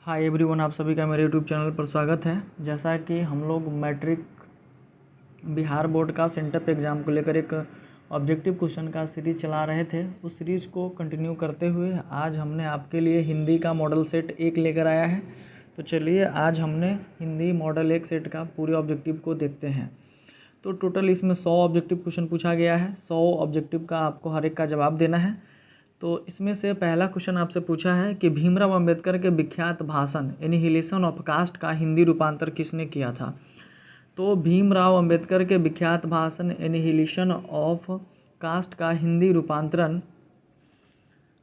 Hi everyone, आप सभी का मेरे यूट्यूब चैनल पर स्वागत है। जैसा कि हम लोग मैट्रिक बिहार बोर्ड का सेंटअप एग्ज़ाम को लेकर एक ऑब्जेक्टिव क्वेश्चन का सीरीज़ चला रहे थे, उस सीरीज़ को कंटिन्यू करते हुए आज हमने आपके लिए हिंदी का मॉडल सेट 1 लेकर आया है। तो चलिए आज हमने हिंदी मॉडल 1 सेट का पूरे ऑब्जेक्टिव को देखते हैं। तो टोटल इसमें 100 ऑब्जेक्टिव क्वेश्चन पूछा गया है। 100 ऑब्जेक्टिव का आपको हर एक का जवाब देना है। तो इसमें से पहला क्वेश्चन आपसे पूछा है कि भीमराव अंबेडकर के विख्यात भाषण एनिहिलेशन ऑफ कास्ट का हिंदी रूपांतर किसने किया था। तो भीमराव अंबेडकर के विख्यात भाषण एनिहिलेशन ऑफ कास्ट का हिंदी रूपांतरण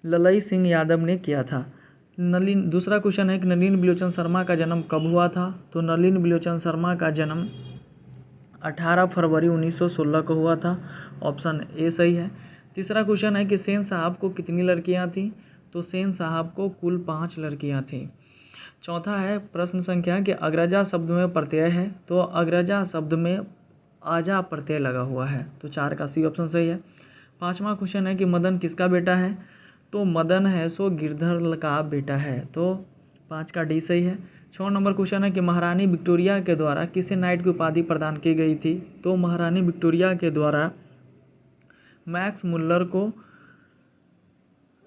ललई सिंह यादव ने किया था। दूसरा क्वेश्चन है कि नलिन बिलोचन शर्मा का जन्म कब हुआ था। तो नलिन बिलोचन शर्मा का जन्म 18 फरवरी 1916 को हुआ था। ऑप्शन ए सही है। तीसरा क्वेश्चन है कि सेन साहब को कितनी लड़कियां थीं। तो सेन साहब को कुल 5 लड़कियां थीं। चौथा है प्रश्न संख्या कि अग्रजा शब्द में प्रत्यय है। तो अग्रजा शब्द में आजा प्रत्यय लगा हुआ है। तो 4 का सी ऑप्शन सही है। पांचवा क्वेश्चन है कि मदन किसका बेटा है। तो मदन है सो गिरधर का बेटा है। तो 5 का डी सही है। 6 नंबर क्वेश्चन है कि महारानी विक्टोरिया के द्वारा किसे नाइट की उपाधि प्रदान की गई थी। तो महारानी विक्टोरिया के द्वारा मैक्स मुल्लर को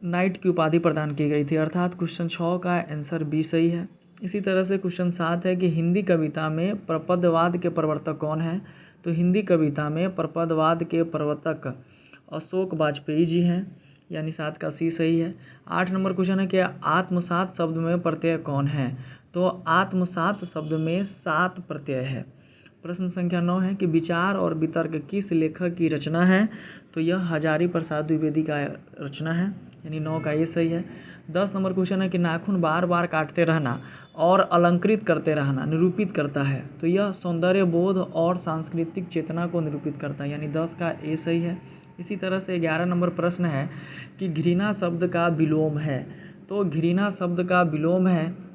नाइट की उपाधि प्रदान की गई थी, अर्थात क्वेश्चन 6 का आंसर बी सही है। इसी तरह से क्वेश्चन 7 है कि हिंदी कविता में प्रपदवाद के प्रवर्तक कौन है। तो हिंदी कविता में प्रपदवाद के प्रवर्तक अशोक वाजपेयी जी हैं, यानी 7 का सी सही है। 8 नंबर क्वेश्चन है कि आत्मसात शब्द में प्रत्यय कौन है। तो आत्मसात शब्द में 7 प्रत्यय है। प्रश्न संख्या 9 है कि विचार और वितर्क किस लेखक की रचना है। तो यह हजारी प्रसाद द्विवेदी का रचना है, यानी 9 का ये सही है। 10 नंबर क्वेश्चन है कि नाखून बार बार काटते रहना और अलंकृत करते रहना निरूपित करता है। तो यह सौंदर्य बोध और सांस्कृतिक चेतना को निरूपित करता है, यानी 10 का ए सही है। इसी तरह से 11 नंबर प्रश्न है कि घृणा शब्द का विलोम है। तो घृणा शब्द का विलोम है,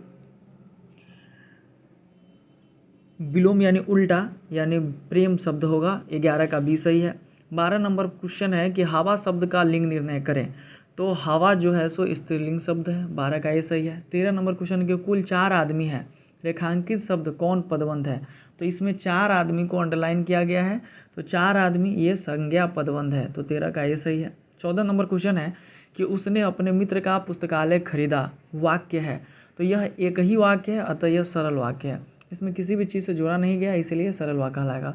विलोम यानी उल्टा, यानी प्रेम शब्द होगा। 11 का बी सही है। 12 नंबर क्वेश्चन है कि हवा शब्द का लिंग निर्णय करें। तो हवा जो है सो स्त्रीलिंग शब्द है, 12 का ये सही है। 13 नंबर क्वेश्चन के कुल 4 आदमी है, रेखांकित शब्द कौन पदबंध है। तो इसमें 4 आदमी को अंडरलाइन किया गया है, तो 4 आदमी ये संज्ञा पदबंध है, तो 13 का ये सही है। 14 नंबर क्वेश्चन है कि उसने अपने मित्र का पुस्तकालय खरीदा, वाक्य है। तो यह एक ही वाक्य है, अतः यह सरल वाक्य है, इसमें किसी भी चीज़ से जोड़ा नहीं गया, इसलिए सरल वाक्य कहलाएगा।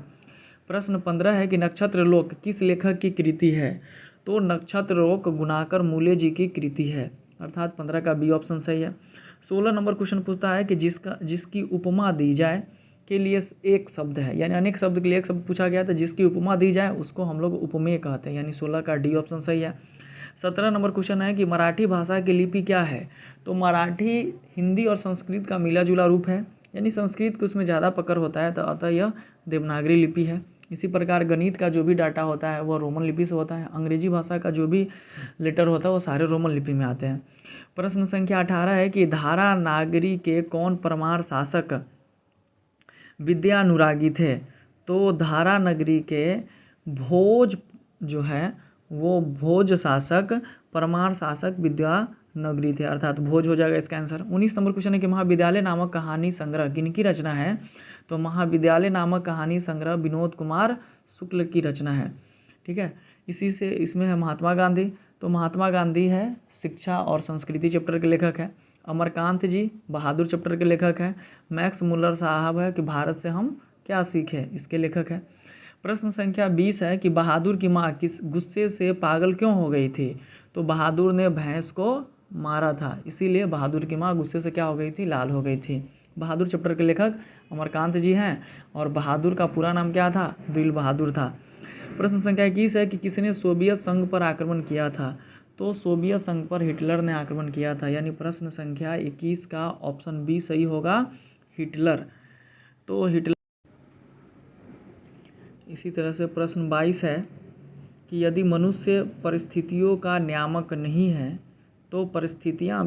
प्रश्न 15 है कि नक्षत्रलोक किस लेखक की कृति है। तो नक्षत्रलोक गुणाकर मूल्य जी की कृति है, अर्थात 15 का बी ऑप्शन सही है। 16 नंबर क्वेश्चन पूछता है कि जिसकी उपमा दी जाए के लिए एक शब्द है, यानी अनेक शब्द के लिए एक शब्द पूछा गया, तो जिसकी उपमा दी जाए उसको हम लोग उपमेय कहते हैं, यानी 16 का डी ऑप्शन सही है। 17 नंबर क्वेश्चन है कि मराठी भाषा की लिपि क्या है। तो मराठी हिंदी और संस्कृत का मिला जुला रूप है, यानी संस्कृत को उसमें ज़्यादा पकड़ होता है, तो अतः यह देवनागरी लिपि है। इसी प्रकार गणित का जो भी डाटा होता है वह रोमन लिपि से होता है। अंग्रेजी भाषा का जो भी लेटर होता है वो सारे रोमन लिपि में आते हैं। प्रश्न संख्या 18 है कि धारा नागरी के कौन परमार शासक विद्यानुरागी थे। तो धारा नगरी के भोज जो है वो भोज शासक परमार शासक विद्यानगरी थे, अर्थात भोज हो जाएगा इसका आंसर। 19 नंबर क्वेश्चन है कि महाविद्यालय नामक कहानी संग्रह किनकी रचना है। तो महाविद्यालय नामक कहानी संग्रह विनोद कुमार शुक्ल की रचना है, ठीक है। इसी से इसमें है महात्मा गांधी। तो महात्मा गांधी है शिक्षा और संस्कृति चैप्टर के लेखक है। अमरकांत जी बहादुर चैप्टर के लेखक हैं। मैक्स मुल्लर साहब है कि भारत से हम क्या सीखे, इसके लेखक है। प्रश्न संख्या 20 है कि बहादुर की माँ किस गुस्से से पागल क्यों हो गई थी। तो बहादुर ने भैंस को मारा था, इसीलिए बहादुर की माँ गुस्से से क्या हो गई थी, लाल हो गई थी। बहादुर चैप्टर के लेखक अमरकांत जी हैं, और बहादुर का पूरा नाम क्या था, दिल बहादुर था। प्रश्न संख्या 21 है कि किसने सोवियत संघ पर आक्रमण किया था। तो सोवियत संघ पर हिटलर ने आक्रमण किया था, यानी प्रश्न संख्या 21 का ऑप्शन बी सही होगा, हिटलर। तो हिटलर। इसी तरह से प्रश्न 22 है कि यदि मनुष्य परिस्थितियों का नियामक नहीं है तो परिस्थितियां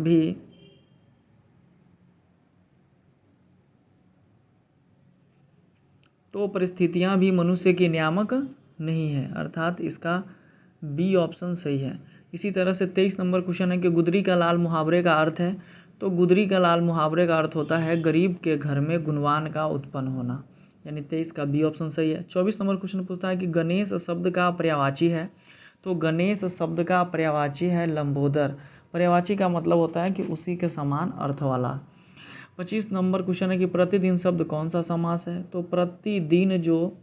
भी मनुष्य के नियामक नहीं है, अर्थात इसका बी ऑप्शन सही है। इसी तरह से 23 नंबर क्वेश्चन है कि गुदरी का लाल मुहावरे का अर्थ है। तो गुदरी का लाल मुहावरे का अर्थ होता है गरीब के घर में गुणवान का उत्पन्न होना, यानी 23 का बी ऑप्शन सही है। 24 नंबर क्वेश्चन पूछता है कि गणेश शब्द का पर्यायवाची है, तो गणेश शब्द का पर्यायवाची है लंबोदर। पर्यायवाची का मतलब होता है कि उसी के समान अर्थ वाला। 25 नंबर क्वेश्चन है कि प्रतिदिन शब्द कौन सा समास है, तो प्रतिदिन जो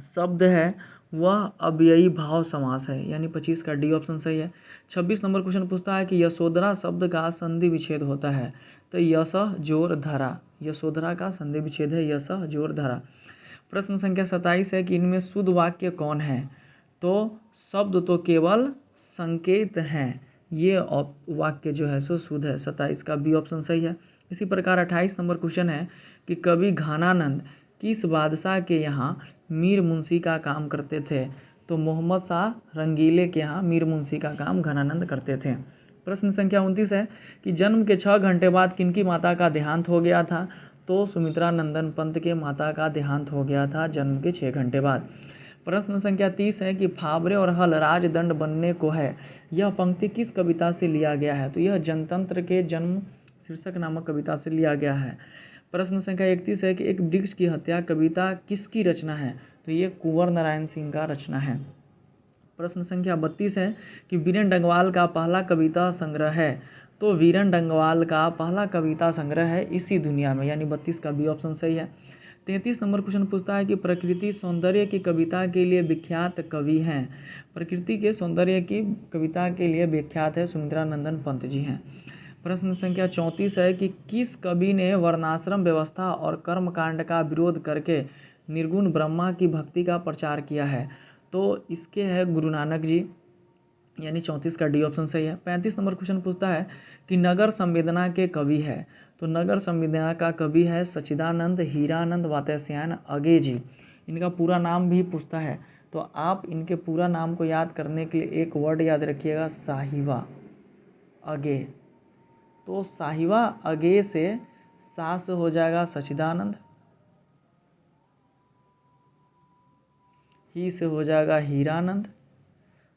शब्द है वह अव्ययी भाव समास है, यानी 25 का डी ऑप्शन सही है। 26 नंबर क्वेश्चन पूछता है कि यशोधरा शब्द का संधि विच्छेद होता है, तो यश जोर धरा, यशोधरा का संधि विच्छेद है यश जोर धरा। प्रश्न संख्या 27 है कि इनमें शुद्ध वाक्य कौन है, तो शब्द तो केवल संकेत हैं, ये वाक्य जो है सो शुद्ध है, 27 का बी ऑप्शन सही है। इसी प्रकार 28 नंबर क्वेश्चन है कि कवि घानानंद किस बादशाह के यहाँ मीर मुंशी का काम करते थे, तो मोहम्मद शाह रंगीले के यहाँ मीर मुंशी का काम घनानंद करते थे। प्रश्न संख्या 29 है कि जन्म के 6 घंटे बाद किनकी माता का देहांत हो गया था, तो सुमित्रा नंदन पंत के माता का देहांत हो गया था जन्म के 6 घंटे बाद। प्रश्न संख्या 30 है कि फावरे और हल राजदंड बनने को है, यह पंक्ति किस कविता से लिया गया है, तो यह जनतंत्र के जन्म शीर्षक नामक कविता से लिया गया है। प्रश्न संख्या 31 है कि एक वृक्ष की हत्या कविता किसकी रचना है, तो ये कुंवर नारायण सिंह का रचना है। प्रश्न संख्या 32 है कि वीरेन डंगवाल का पहला कविता संग्रह है, तो वीरेन डंगवाल का पहला कविता संग्रह है इसी दुनिया में, यानी 32 का बी ऑप्शन सही है। 33 नंबर क्वेश्चन पूछता है कि प्रकृति सौंदर्य की कविता के लिए विख्यात कवि हैं, प्रकृति के सौंदर्य की कविता के लिए विख्यात है सुमित्रा नंदन पंत जी हैं। प्रश्न संख्या 34 है कि किस कवि ने वर्णाश्रम व्यवस्था और कर्मकांड का विरोध करके निर्गुण ब्रह्मा की भक्ति का प्रचार किया है, तो इसके है गुरु नानक जी, यानी 34 का डी ऑप्शन सही है। 35 नंबर क्वेश्चन पूछता है कि नगर संवेदना के कवि है, तो नगर संवेदना का कवि है सच्चिदानंद हीरानंद वात्स्यायन अगे जी। इनका पूरा नाम भी पूछता है, तो आप इनके पूरा नाम को याद करने के लिए एक वर्ड याद रखिएगा, साहिवा अगे। तो साहिवा अगे से सा से हो जाएगा सच्चिदानंद, ही से हो जाएगा हीरानंद,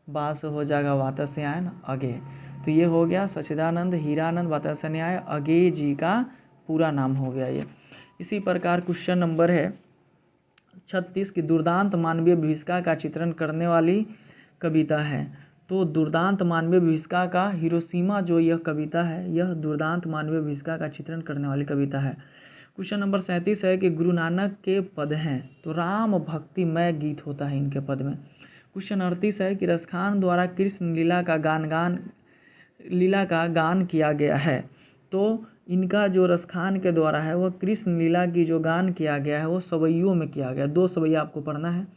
बा से हो जाएगा वात्स्यायन अगे। तो ये हो गया सच्चिदानंद हीरानंद वात्स्यायन अगे जी का पूरा नाम हो गया ये। इसी प्रकार क्वेश्चन नंबर है 36 की दुर्दांत मानवीय विभीषिका का चित्रण करने वाली कविता है, तो दुर्दांत मानवीय विभीषिका का हिरोशिमा जो यह कविता है, यह दुर्दांत मानवीय विभीषिका का चित्रण करने वाली कविता है। क्वेश्चन नंबर 37 है कि गुरु नानक के पद हैं, तो राम भक्तिमय गीत होता है इनके पद में। क्वेश्चन 38 है कि रसखान द्वारा कृष्ण लीला का गान किया गया है, तो इनका जो रसखान के द्वारा है वह कृष्ण लीला की जो गान किया गया है वो सवैयों में किया गया, 2 सवैया आपको पढ़ना है।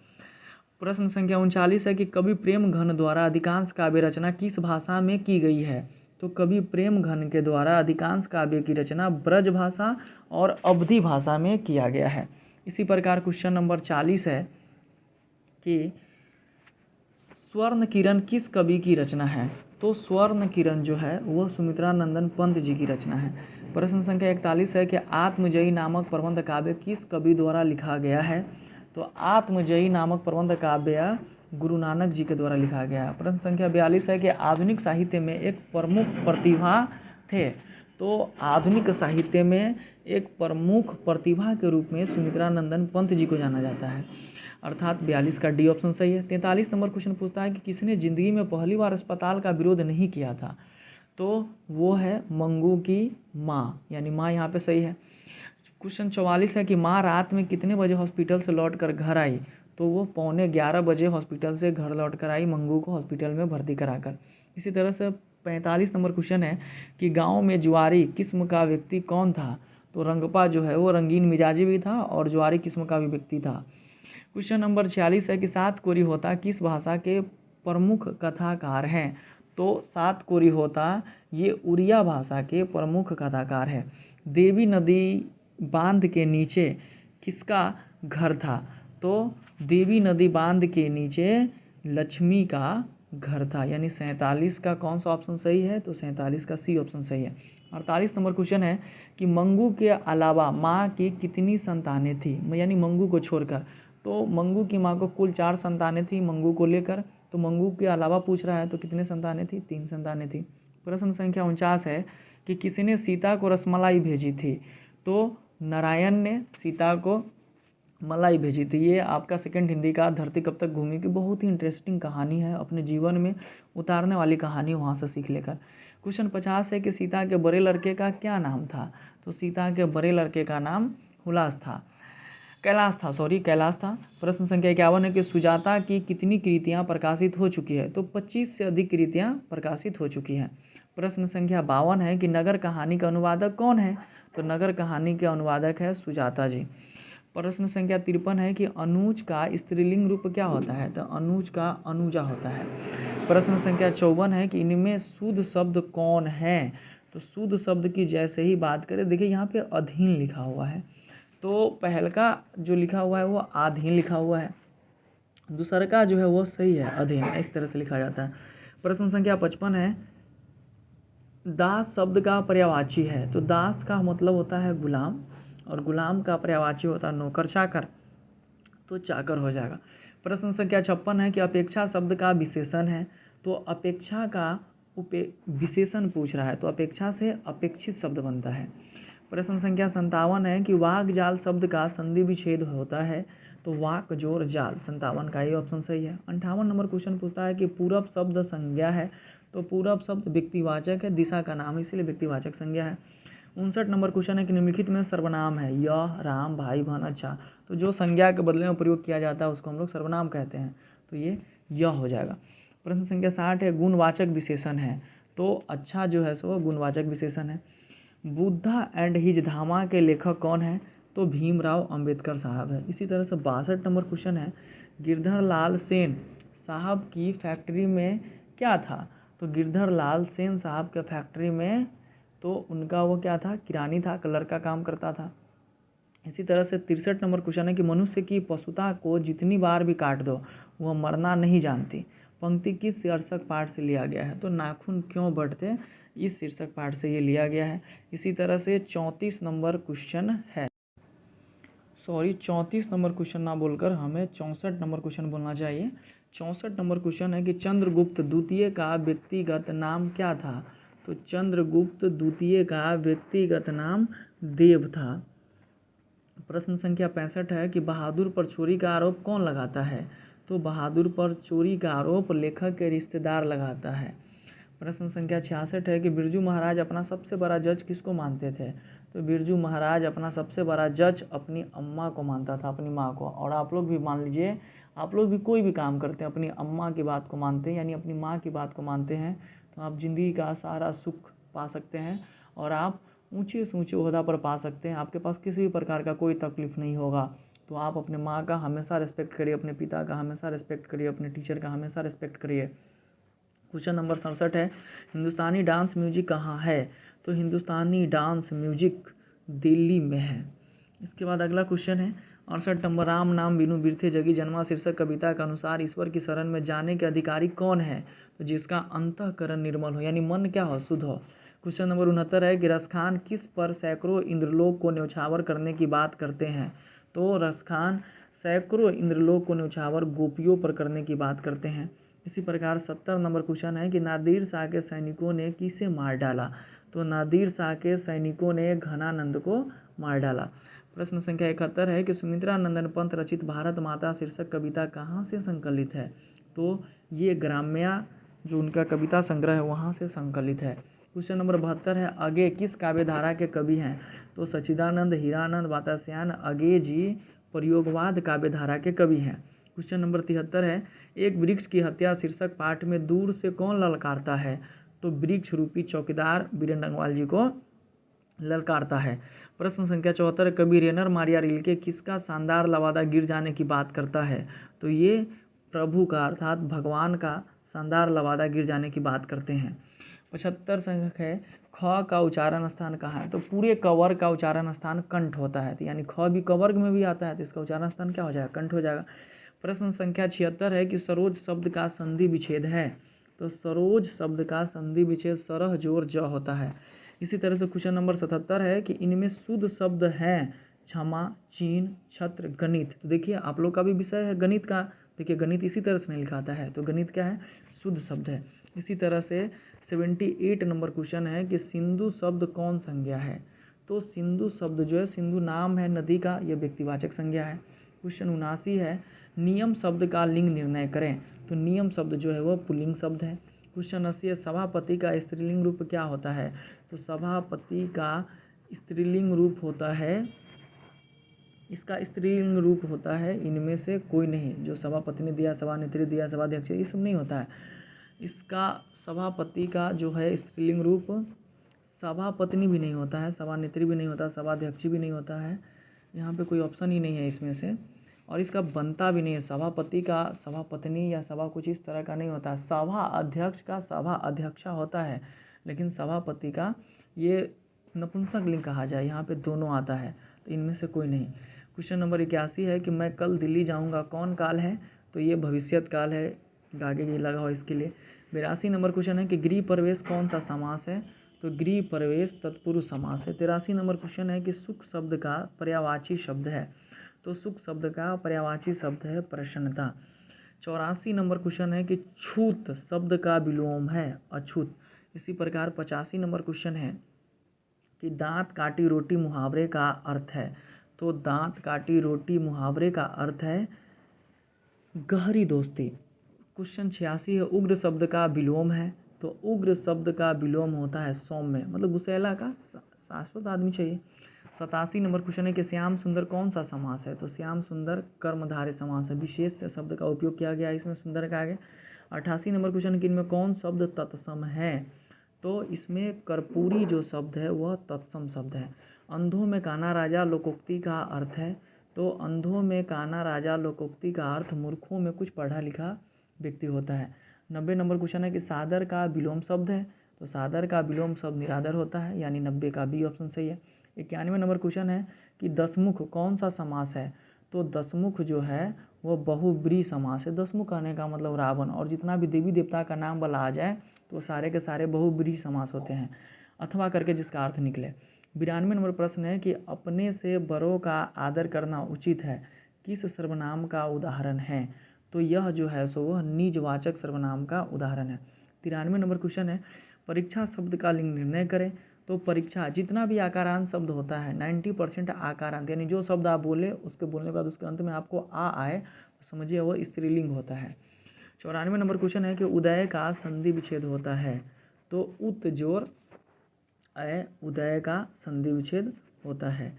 प्रश्न संख्या 39 है कि कवि प्रेम घन द्वारा अधिकांश काव्य रचना किस भाषा में की गई है, तो कवि प्रेम घन के द्वारा अधिकांश काव्य की रचना ब्रज भाषा और अवधी भाषा में किया गया है। इसी प्रकार क्वेश्चन नंबर 40 है कि स्वर्ण किरण किस कवि की रचना है, तो स्वर्ण किरण जो है वह सुमित्रा नंदन पंत जी की रचना है। प्रश्न संख्या 41 है कि आत्मजयी नामक प्रबंध काव्य किस कवि द्वारा लिखा गया है, तो आत्मजयी नामक प्रबंध काव्य गुरु नानक जी के द्वारा लिखा गया है। प्रश्न संख्या 42 है कि आधुनिक साहित्य में एक प्रमुख प्रतिभा थे, तो आधुनिक साहित्य में एक प्रमुख प्रतिभा के रूप में सुमित्रा नंदन पंत जी को जाना जाता है, अर्थात 42 का डी ऑप्शन सही है। 43 नंबर क्वेश्चन पूछता है कि किसने ज़िंदगी में पहली बार अस्पताल का विरोध नहीं किया था, तो वो है मंगू की माँ, यानी माँ यहाँ पे सही है। क्वेश्चन 44 है कि माँ रात में कितने बजे हॉस्पिटल से लौट कर घर आई, तो वो 11:15 बजे हॉस्पिटल से घर लौट कर आई मंगू को हॉस्पिटल में भर्ती कराकर। इसी तरह से 45 नंबर क्वेश्चन है कि गाँव में जुआरी किस्म का व्यक्ति कौन था, तो रंगपा जो है वो रंगीन मिजाजी भी था और जुआरी किस्म का भी व्यक्ति था। क्वेश्चन नंबर 46 है कि सात कोरी होता किस भाषा के प्रमुख कथाकार हैं, तो सात कोरी होता ये उड़िया भाषा के प्रमुख कथाकार है। देवी नदी बांध के नीचे किसका घर था, तो देवी नदी बांध के नीचे लक्ष्मी का घर था, यानी 47 का कौन सा ऑप्शन सही है, तो 47 का सी ऑप्शन सही है। 48 नंबर क्वेश्चन है कि मंगू के अलावा माँ की कितनी संतानें थी, यानी मंगू को छोड़कर, तो मंगू की माँ को कुल 4 संतानें थी मंगू को लेकर, तो मंगू के अलावा पूछ रहा है तो कितने संतानें थी, 3 संतानें थी। प्रश्न संख्या 49 है कि किसी ने सीता को रसमलाई भेजी थी, तो नारायण ने सीता को मलाई भेजी थी। ये आपका सेकंड हिंदी का धरती कब तक घूमी की बहुत ही इंटरेस्टिंग कहानी है, अपने जीवन में उतारने वाली कहानी वहाँ से सीख लेकर। क्वेश्चन 50 है कि सीता के बड़े लड़के का क्या नाम था, तो सीता के बड़े लड़के का नाम कैलाश था। प्रश्न संख्या 51 है कि सुजाता की कितनी कृतियाँ प्रकाशित हो चुकी है, तो 25 से अधिक कृतियाँ प्रकाशित हो चुकी हैं। प्रश्न संख्या 52 है कि नगर कहानी का अनुवादक कौन है, तो नगर कहानी के अनुवादक है सुजाता जी। प्रश्न संख्या 53 है कि अनुज का स्त्रीलिंग रूप क्या होता है, तो अनुज का अनुजा होता है। प्रश्न संख्या 54 है कि इनमें शुद्ध शब्द कौन है, तो शुद्ध शब्द की जैसे ही बात करें, देखिए यहाँ पे अधीन लिखा हुआ है, तो पहल का जो लिखा हुआ है वो आधीन लिखा हुआ है, दूसरा का जो है वो सही है अधीन, इस तरह से लिखा जाता है। प्रश्न संख्या 55 है दास शब्द का पर्यायवाची है, तो दास का मतलब होता है गुलाम और गुलाम का पर्यायवाची होता है नौकर चाकर, तो चाकर हो जाएगा। प्रश्न संख्या 56 है कि अपेक्षा शब्द का विशेषण है, तो अपेक्षा का विशेषण पूछ रहा है, तो अपेक्षा से अपेक्षित शब्द बनता है। प्रश्न संख्या 57 है कि वाक जाल शब्द का संधि विच्छेद होता है, तो वाक जोर जाल, 57 का ये ऑप्शन सही है। 58 नंबर क्वेश्चन पूछता है कि पूरब शब्द संज्ञा है, तो पूरब शब्द व्यक्तिवाचक है, दिशा का नाम इसलिए व्यक्तिवाचक संज्ञा है। 59 नंबर क्वेश्चन है कि निम्नलिखित में सर्वनाम है यह, राम, भाई, बहन, अच्छा, तो जो संज्ञा के बदले में प्रयोग किया जाता है उसको हम लोग सर्वनाम कहते हैं, तो ये यह हो जाएगा। प्रश्न संख्या 60 है गुणवाचक विशेषण है, तो अच्छा जो है सो गुणवाचक विशेषण है। बुद्धा एंड हिज धामा के लेखक कौन है, तो भीमराव अंबेडकर साहब है। इसी तरह से 62 नंबर क्वेश्चन है गिरधर लाल सेन साहब की फैक्ट्री में क्या था, तो गिरधर लाल सेन साहब के फैक्ट्री में तो उनका वो क्या था, किरानी था, कलर का काम करता था। इसी तरह से 63 नंबर क्वेश्चन है कि मनुष्य की पशुता को जितनी बार भी काट दो वह मरना नहीं जानती, पंक्ति किस शीर्षक पाठ से लिया गया है, तो नाखून क्यों बढ़ते, इस शीर्षक पाठ से ये लिया गया है। इसी तरह से 34 नंबर क्वेश्चन है, 34 नंबर क्वेश्चन ना बोलकर हमें 64 नंबर क्वेश्चन बोलना चाहिए। 64 नंबर क्वेश्चन है कि चंद्रगुप्त द्वितीय का व्यक्तिगत नाम क्या था, तो चंद्रगुप्त द्वितीय का व्यक्तिगत नाम देव था। प्रश्न संख्या 65 है कि बहादुर पर चोरी का आरोप कौन लगाता है, तो बहादुर पर चोरी का आरोप लेखक के रिश्तेदार लगाता है। प्रश्न संख्या 66 है कि बिरजू महाराज अपना सबसे बड़ा जज किसको मानते थे, तो बिरजू महाराज अपना सबसे बड़ा जज अपनी अम्मा को मानता था, अपनी माँ को। और आप लोग भी मान लीजिए, आप लोग भी कोई भी काम करते हैं अपनी अम्मा की बात को मानते हैं, यानी अपनी माँ की बात को मानते हैं, तो आप ज़िंदगी का सारा सुख पा सकते हैं और आप ऊंचे से ऊंचे ओहदा पर पा सकते हैं। आपके पास किसी भी प्रकार का कोई तकलीफ़ नहीं होगा। तो आप अपने माँ का हमेशा रिस्पेक्ट करिए, अपने पिता का हमेशा रिस्पेक्ट करिए, अपने टीचर का हमेशा रिस्पेक्ट करिए। क्वेश्चन नंबर 67 है हिंदुस्तानी डांस म्यूजिक कहाँ है, तो हिंदुस्तानी डांस म्यूजिक दिल्ली में है। इसके बाद अगला क्वेश्चन है 68 नंबर राम नाम बिनु बिरथे जगी जन्मा शीर्षक कविता के अनुसार ईश्वर की शरण में जाने के अधिकारी कौन है, तो जिसका अंतःकरण निर्मल हो, यानी मन क्या हो, शुद्ध हो। क्वेश्चन नंबर 69 है कि रसखान किस पर सैकड़ों इंद्रलोक को न्यौछावर करने की बात करते हैं, तो रसखान सैकड़ों इंद्रलोक को न्यौछावर गोपियों पर करने की बात करते हैं। इसी प्रकार 70 नंबर क्वेश्चन है कि नादिर शाह के सैनिकों ने किसे मार डाला, तो नादिर शाह के सैनिकों ने घनानंद को मार डाला। प्रश्न संख्या 71 है कि सुमित्रा नंदन पंत रचित भारत माता शीर्षक कविता कहाँ से संकलित है, तो ये ग्राम्या जो उनका कविता संग्रह है वहाँ से संकलित है। क्वेश्चन नंबर 72 है अगे किस काव्यधारा के कवि हैं, तो सच्चिदानंद, हीरानंद, वात्स्यायन अगे जी प्रयोगवाद काव्यधारा के कवि हैं। क्वेश्चन नंबर 73 है एक वृक्ष की हत्या शीर्षक पाठ में दूर से कौन ललकारता है, तो वृक्ष रूपी चौकीदार बीरेन डंगवाल जी को ललकारता है। प्रश्न संख्या 74 कवि रेनर मारिया रिल्के किसका शानदार लवादा गिर जाने की बात करता है, तो ये प्रभु का अर्थात भगवान का शानदार लवादा गिर जाने की बात करते हैं। 75 संख्या है ख का उच्चारण स्थान कहाँ है, तो पूरे कवर्ग का उच्चारण स्थान कंठ होता है, तो यानी ख भी कवर्ग में भी आता है, तो इसका उच्चारण स्थान क्या हो जाएगा, कंठ हो जाएगा। प्रश्न संख्या 76 है कि सरोज शब्द का संधि विच्छेद है, तो सरोज शब्द का संधि विच्छेद सरह जोर ज होता है। इसी तरह से क्वेश्चन नंबर 77 है कि इनमें शुद्ध शब्द हैं क्षमा, चीन, छत्र, गणित। तो देखिए आप लोग का भी विषय है गणित का, देखिए गणित इसी तरह से नहीं लिखाता है, तो गणित क्या है, शुद्ध शब्द है। इसी तरह से 78 नंबर क्वेश्चन है कि सिंधु शब्द कौन संज्ञा है। तो सिंधु शब्द जो है, सिंधु नाम है नदी का, यह व्यक्तिवाचक संज्ञा है। क्वेश्चन 79 है नियम शब्द का लिंग निर्णय करें। तो नियम शब्द जो है वह पुल्लिंग शब्द है। क्वेश्चन 80 है सभापति का स्त्रीलिंग रूप क्या होता है। तो सभापति का स्त्रीलिंग रूप होता है, इसका स्त्रीलिंग रूप होता है इनमें से कोई नहीं। जो सभापति ने दिया, सभानेत्री दिया, सभाध्यक्ष, ये सब नहीं होता है। इसका सभापति का जो है स्त्रीलिंग रूप सभापत्नी भी नहीं होता है, सभानेत्री भी नहीं होता, सभाध्यक्ष भी नहीं होता है। यहाँ पे कोई ऑप्शन ही नहीं है इसमें से। और इसका बनता भी नहीं है। सभापति का सभापत्नी या सभा कुछ इस तरह का नहीं होता। सभा अध्यक्ष का सभा अध्यक्षा होता है, लेकिन सभापति का ये नपुंसक लिंग कहा जाए, यहाँ पे दोनों आता है। तो इनमें से कोई नहीं। क्वेश्चन नंबर 81 है कि मैं कल दिल्ली जाऊँगा कौन काल है। तो ये भविष्यत काल है, आगे ये लगा हो इसके लिए। 82 नंबर क्वेश्चन है कि गृह प्रवेश कौन सा समास है। तो गृह प्रवेश तत्पुरुष समास है। 83 नंबर क्वेश्चन है कि सुख शब्द का पर्यायवाची शब्द है। तो सुख शब्द का पर्यायवाची शब्द है प्रसन्नता। 84 नंबर क्वेश्चन है कि छूत शब्द का विलोम है अछूत। इसी प्रकार 85 नंबर क्वेश्चन है कि दांत काटी रोटी मुहावरे का अर्थ है। तो दांत काटी रोटी मुहावरे का अर्थ है गहरी दोस्ती। क्वेश्चन 86 है उग्र शब्द का विलोम है। तो उग्र शब्द का विलोम होता है सौम्य, मतलब गुस्सैला का शाश्वत आदमी चाहिए। 87 नंबर क्वेश्चन है कि श्याम सुंदर कौन सा समास है। तो श्याम सुंदर कर्मधारय समास है, विशेष से शब्द का उपयोग किया गया इसमें सुंदर का आगे। 88 नंबर क्वेश्चन है कि इनमें कौन शब्द तत्सम है। तो इसमें कर्पूरी जो शब्द है वह तत्सम शब्द है। अंधों में काना राजा लोकोक्ति का अर्थ है। तो अंधों में काना राजा लोकोक्ति का अर्थ मूर्खों में कुछ पढ़ा लिखा व्यक्ति होता है। 90 नंबर क्वेश्चन है कि सादर का विलोम शब्द है। तो सादर का विलोम शब्द निरादर होता है, यानी 90 का बी ऑप्शन सही है। 91 नंबर क्वेश्चन है कि दसमुख कौन सा समास है। तो दसमुख जो है वह बहुब्रीहि समास है। दसमुख कहने का मतलब रावण, और जितना भी देवी देवता का नाम वाला आ जाए तो सारे के सारे बहुब्रीहि समास होते हैं, अथवा करके जिसका अर्थ निकले। 92 नंबर प्रश्न है कि अपने से बड़ों का आदर करना उचित है किस सर्वनाम का उदाहरण है। तो यह जो है सो वह निजवाचक सर्वनाम का उदाहरण है। 93 नंबर क्वेश्चन है परीक्षा शब्द का लिंग निर्णय करें। तो परीक्षा जितना भी आकारांत शब्द होता है 90% आकारांत, यानी जो शब्द आप बोले उसके बोलने के बाद उसके अंत में आपको आ आए तो समझिए वह स्त्रीलिंग होता है। 94 नंबर क्वेश्चन है कि उदय का संधि विच्छेद होता है। तो उत जोर अय उदय का संधि विच्छेद होता है।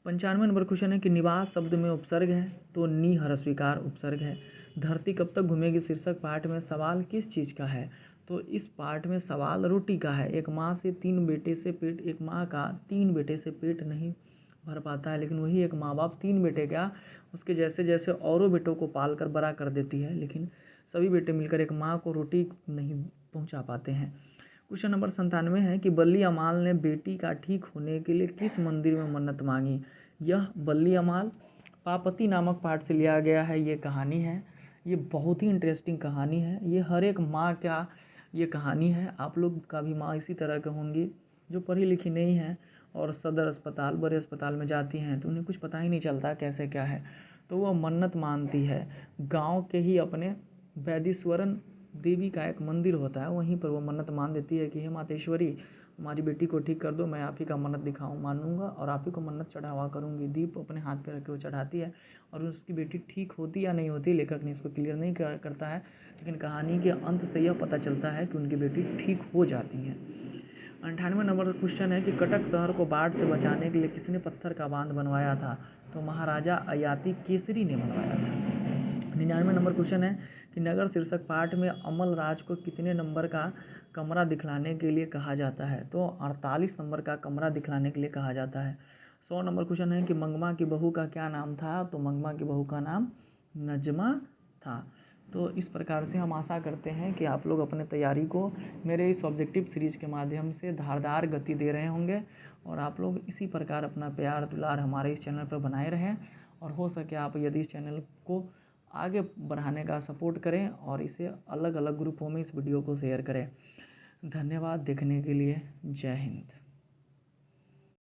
95 नंबर क्वेश्चन है कि निवास शब्द में उपसर्ग है। तो नि हरस्वीकार उपसर्ग है। धरती कब तक घूमेगी शीर्षक पाठ में सवाल किस चीज़ का है। तो इस पाठ में सवाल रोटी का है। एक माँ से 3 बेटे से पेट, एक माँ का 3 बेटे से पेट नहीं भर पाता है, लेकिन वही एक माँ बाप 3 बेटे क्या उसके जैसे जैसे औरों बेटों को पाल कर बड़ा कर देती है, लेकिन सभी बेटे मिलकर एक माँ को रोटी नहीं पहुँचा पाते हैं। क्वेश्चन नंबर 97 है कि बल्ली अमाल ने बेटी का ठीक होने के लिए किस मंदिर में मन्नत मांगी। यह बल्ली अमाल पापति नामक पाठ से लिया गया है। ये कहानी है, ये बहुत ही इंटरेस्टिंग कहानी है। ये हर एक माँ का ये कहानी है। आप लोग का भी माँ इसी तरह के होंगी जो पढ़ी लिखी नहीं है और सदर अस्पताल बड़े अस्पताल में जाती हैं तो उन्हें कुछ पता ही नहीं चलता कैसे क्या है। तो वह मन्नत मानती है। गाँव के ही अपने वैदीश्वरन देवी का एक मंदिर होता है, वहीं पर वो मन्नत मान देती है कि हे मातेश्वरी हमारी बेटी को ठीक कर दो, मैं आप ही का मन्नत दिखाऊँ मानूंगा और आप ही को मन्नत चढ़ावा करूँगी। दीप अपने हाथ पे रख के वो चढ़ाती है और उसकी बेटी ठीक होती या नहीं होती लेखक ने इसको क्लियर नहीं करता है, लेकिन कहानी के अंत से यह पता चलता है कि उनकी बेटी ठीक हो जाती है। 98 नंबर क्वेश्चन है कि कटक शहर को बाढ़ से बचाने के लिए किसने पत्थर का बांध बनवाया था। तो महाराजा अयाती केसरी ने बनवाया था। 99 नंबर क्वेश्चन है कि नगर शीर्षक पाठ में अमल राज को कितने नंबर का कमरा दिखलाने के लिए कहा जाता है। तो 48 नंबर का कमरा दिखलाने के लिए कहा जाता है। 100 नंबर क्वेश्चन है कि मंगमा की बहू का क्या नाम था। तो मंगमा की बहू का नाम नजमा था। तो इस प्रकार से हम आशा करते हैं कि आप लोग अपने तैयारी को मेरे इस ऑब्जेक्टिव सीरीज़ के माध्यम से धारदार गति दे रहे होंगे और आप लोग इसी प्रकार अपना प्यार दुलार हमारे इस चैनल पर बनाए रहें और हो सके आप यदि इस चैनल को आगे बढ़ाने का सपोर्ट करें और इसे अलग अलग ग्रुपों में इस वीडियो को शेयर करें। धन्यवाद देखने के लिए। जय हिंद।